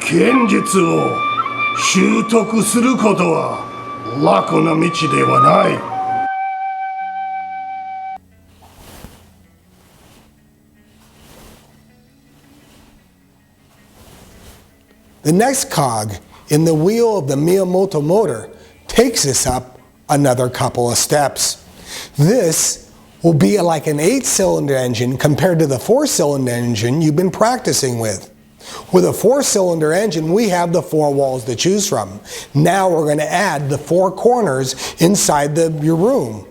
剣術を習得することは楽な道ではない。The next cog in the wheel of the Miyamoto motor takes us up another couple of steps. This will be like an 8-cylinder engine compared to the 4-cylinder engine you've been practicing with. With a 4-cylinder engine, we have the 4 walls to choose from. Now we're going to add the 4 corners inside your room.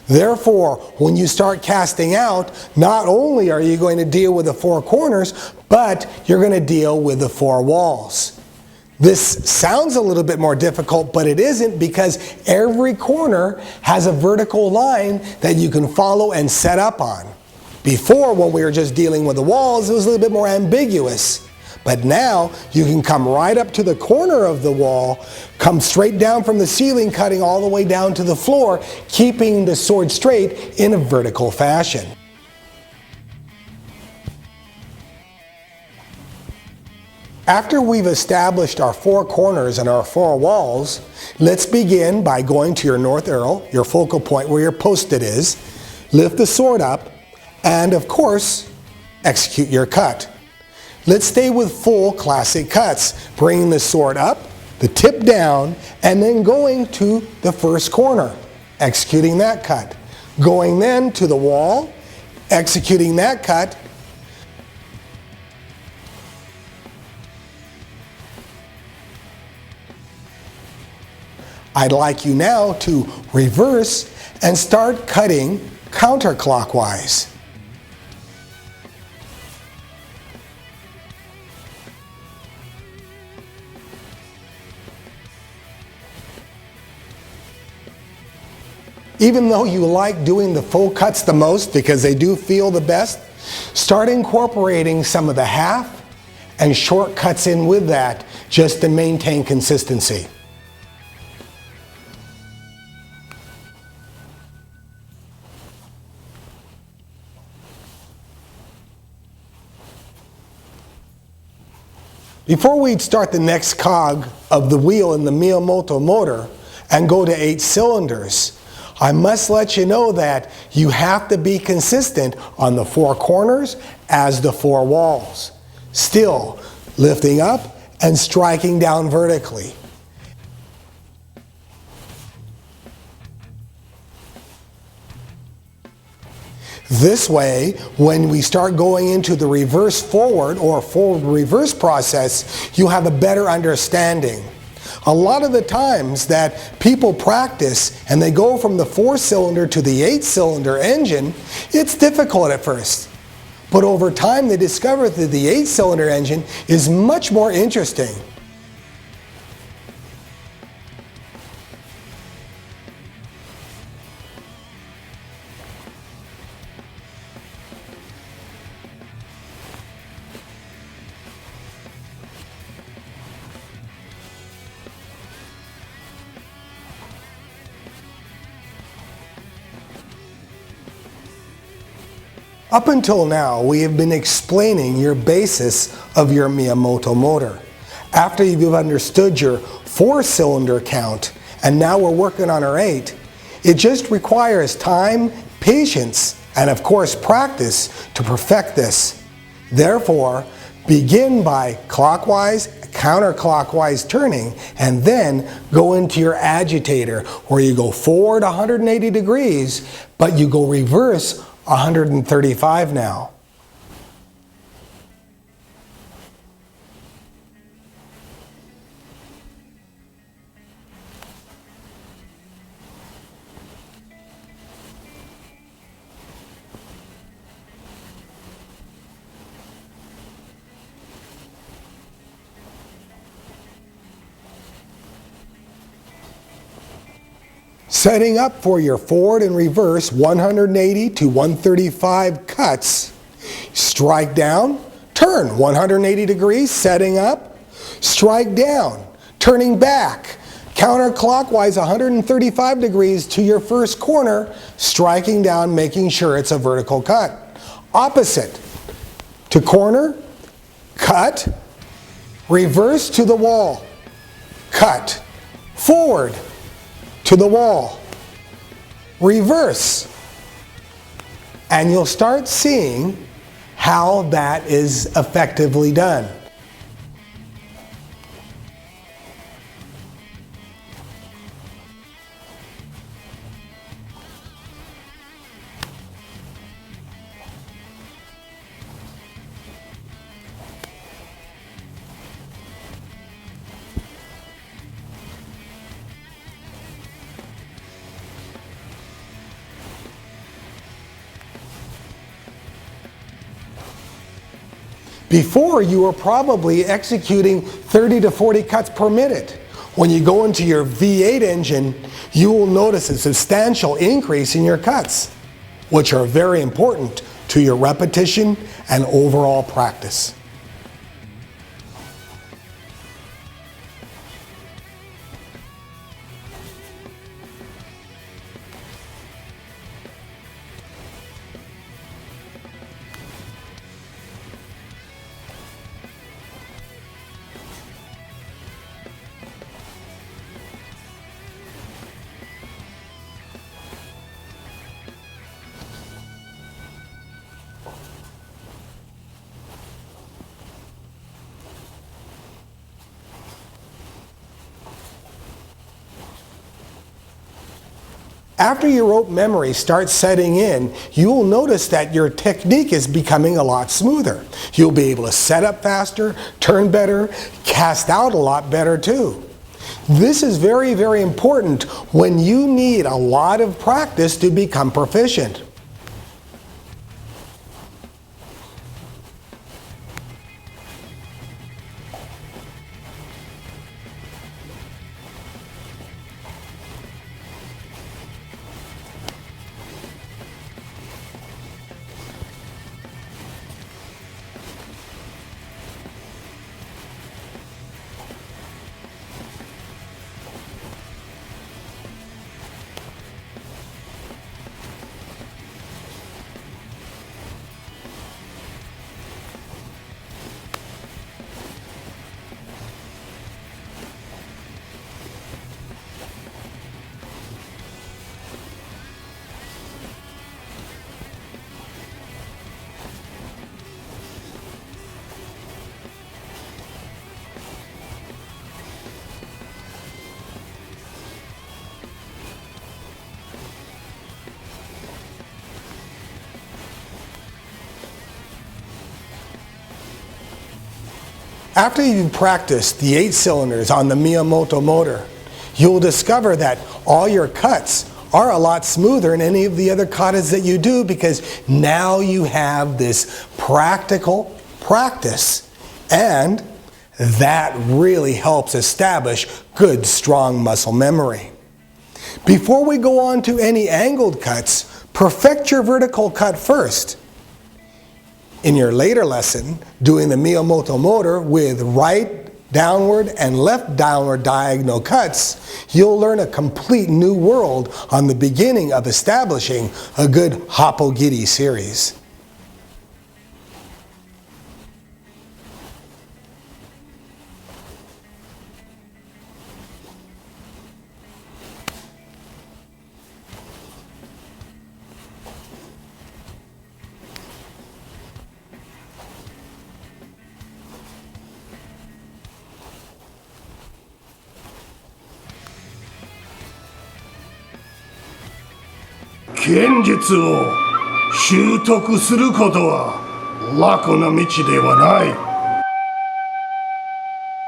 Therefore, when you start casting out, not only are you going to deal with the 4 corners, but you're going to deal with the 4 walls. This sounds a little bit more difficult, but it isn't, because every corner has a vertical line that you can follow and set up on. Before, when we were just dealing with the walls, it was a little bit more ambiguous. But now, you can come right up to the corner of the wall, come straight down from the ceiling, cutting all the way down to the floor, keeping the sword straight in a vertical fashion. After we've established our 4 corners and our 4 walls, let's begin by going to your north arrow, your focal point where your post-it is, lift the sword up, and of course, execute your cut. Let's stay with full classic cuts, bringing the sword up, the tip down, and then going to the first corner, executing that cut. Going then to the wall, executing that cut. I'd like you now to reverse and start cutting counterclockwise. Even though you like doing the full cuts the most because they do feel the best, start incorporating some of the half and short cuts in with that just to maintain consistency. Before we start the next cog of the wheel in the Miyamoto motor and go to 8 cylinders, I must let you know that you have to be consistent on the 4 corners as the 4 walls. Still lifting up and striking down vertically. This way, when we start going into the reverse forward or forward reverse process, you have a better understanding. A lot of the times that people practice and they go from the 4-cylinder to the 8-cylinder engine, it's difficult at first. But over time they discover that the 8-cylinder engine is much more interesting. Up until now, we have been explaining your basis of your Miyamoto motor. After you've understood your 4-cylinder count, and now we're working on our 8, it just requires time, patience, and of course practice to perfect this. Therefore, begin by clockwise, counterclockwise turning, and then go into your agitator, where you go forward 180 degrees, but you go reverse 135 now. Setting up for your forward and reverse 180 to 135 cuts. Strike down, turn 180 degrees, setting up, strike down, turning back, counterclockwise 135 degrees to your first corner, striking down, making sure it's a vertical cut. Opposite, to corner, cut, reverse to the wall, cut, forward to the wall, reverse. And you'll start seeing how that is effectively done. Before, you were probably executing 30 to 40 cuts per minute. When you go into your V8 engine, you will notice a substantial increase in your cuts, which are very important to your repetition and overall practice. After your rope memory starts setting in, you will notice that your technique is becoming a lot smoother. You'll be able to set up faster, turn better, cast out a lot better too. This is very, very important when you need a lot of practice to become proficient. After you've practiced the 8 cylinders on the Miyamoto motor, you'll discover that all your cuts are a lot smoother than any of the other katas that you do, because now you have this practical practice, and that really helps establish good, strong muscle memory. Before we go on to any angled cuts, perfect your vertical cut first. In your later lesson, doing the Miyamoto motor with right downward and left downward diagonal cuts, you'll learn a complete new world on the beginning of establishing a good Happo Giri series.剣術を習得することは楽な道ではない。